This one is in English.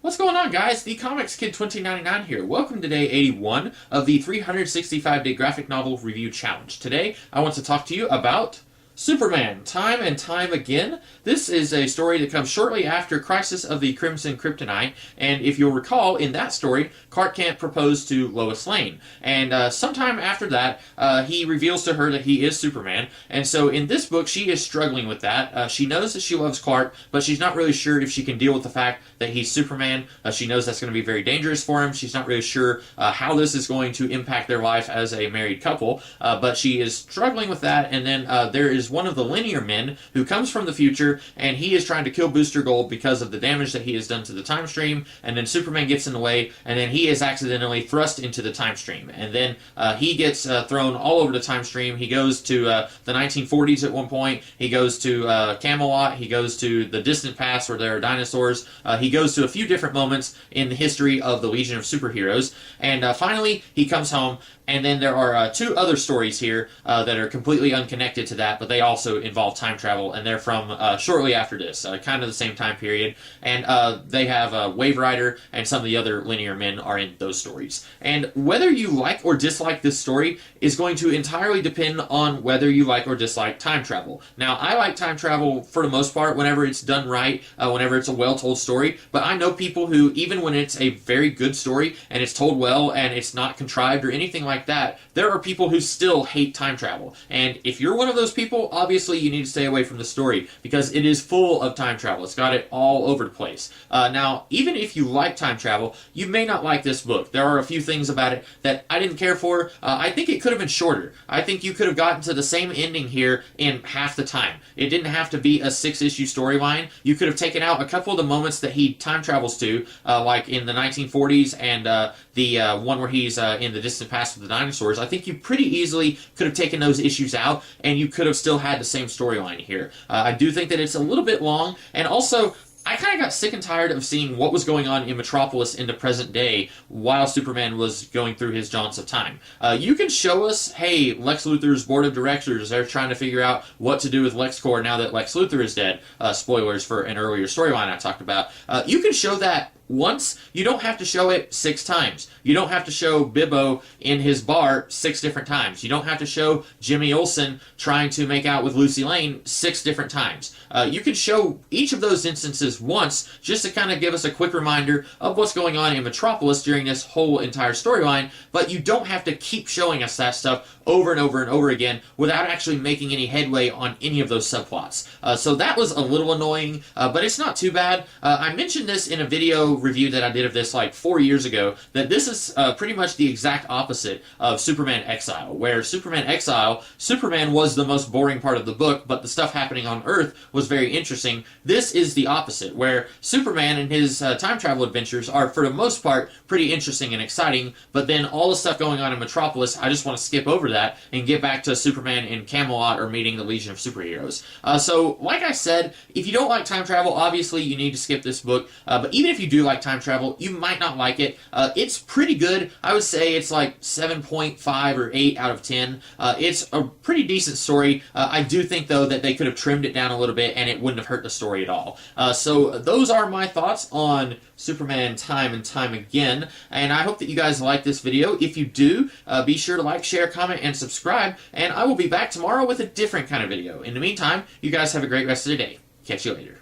What's going on, guys? The Comics Kid 2099 here. Welcome to day 81 of the 365-day graphic novel review challenge. Today, I want to talk to you about Superman, Time and Time Again. This is a story that comes shortly after Crisis of the Crimson Kryptonite, and if you'll recall, in that story, Clark Kent proposed to Lois Lane, and sometime after that, he reveals to her that he is Superman, and so in this book, she is struggling with that. She knows that she loves Clark, but she's not really sure if she can deal with the fact that he's Superman. She knows that's going to be very dangerous for him. She's not really sure how this is going to impact their life as a married couple, but she is struggling with that, and then there is one of the linear men who comes from the future, and he is trying to kill Booster Gold because of the damage that he has done to the time stream, and then Superman gets in the way, and then he is accidentally thrust into the time stream, and then he gets thrown all over the time stream. He goes to the 1940s at one point, he goes to Camelot, he goes to the distant past where there are dinosaurs, he goes to a few different moments in the history of the Legion of Superheroes, and finally he comes home. And then there are two other stories here that are completely unconnected to that, but they also involve time travel, and they're from shortly after this, kind of the same time period. And they have Wave Rider, and some of the other linear men are in those stories. And whether you like or dislike this story is going to entirely depend on whether you like or dislike time travel. Now, I like time travel for the most part whenever it's done right, whenever it's a well-told story, but I know people who, even when it's a very good story, and it's told well, and it's not contrived or anything like that, there are people who still hate time travel. And if you're one of those people, obviously you need to stay away from the story because it is full of time travel. It's got it all over the place. Now, even if you like time travel, you may not like this book. There are a few things about it that I didn't care for. I think it could have been shorter. I think you could have gotten to the same ending here in half the time. It didn't have to be a 6-issue storyline. You could have taken out a couple of the moments that he time travels to, like in the 1940s and the one where he's in the distant past with the dinosaurs. I think you pretty easily could have taken those issues out, and you could have still had the same storyline here. I do think that it's a little bit long, and also, I kind of got sick and tired of seeing what was going on in Metropolis in the present day while Superman was going through his jaunts of time. You can show us, hey, Lex Luthor's board of directors, they're trying to figure out what to do with LexCorp now that Lex Luthor is dead. Spoilers for an earlier storyline I talked about. You can show that once. You don't have to show it 6 times. You don't have to show Bibbo in his bar 6 different times. You don't have to show Jimmy Olsen trying to make out with Lucy Lane 6 different times. You can show each of those instances once just to kind of give us a quick reminder of what's going on in Metropolis during this whole entire storyline, but you don't have to keep showing us that stuff over and over and over again without actually making any headway on any of those subplots. So that was a little annoying, but it's not too bad. I mentioned this in a video review that I did of this like 4 years ago, that this is pretty much the exact opposite of Superman Exile, where Superman Exile, Superman was the most boring part of the book, but the stuff happening on Earth was very interesting. This is the opposite, where Superman and his time travel adventures are, for the most part, pretty interesting and exciting, but then all the stuff going on in Metropolis, I just want to skip over that and get back to Superman in Camelot or meeting the Legion of Superheroes. So, like I said, if you don't like time travel, obviously you need to skip this book, but even if you do like time travel, you might not like it. It's pretty good. I would say it's like 7.5 or 8 out of 10. It's a pretty decent story. I do think, though, that they could have trimmed it down a little bit and it wouldn't have hurt the story at all. So those are my thoughts on Superman Time and Time Again, and I hope that you guys like this video. If you do, be sure to like, share, comment, and subscribe, and I will be back tomorrow with a different kind of video. In the meantime, you guys have a great rest of the day. Catch you later.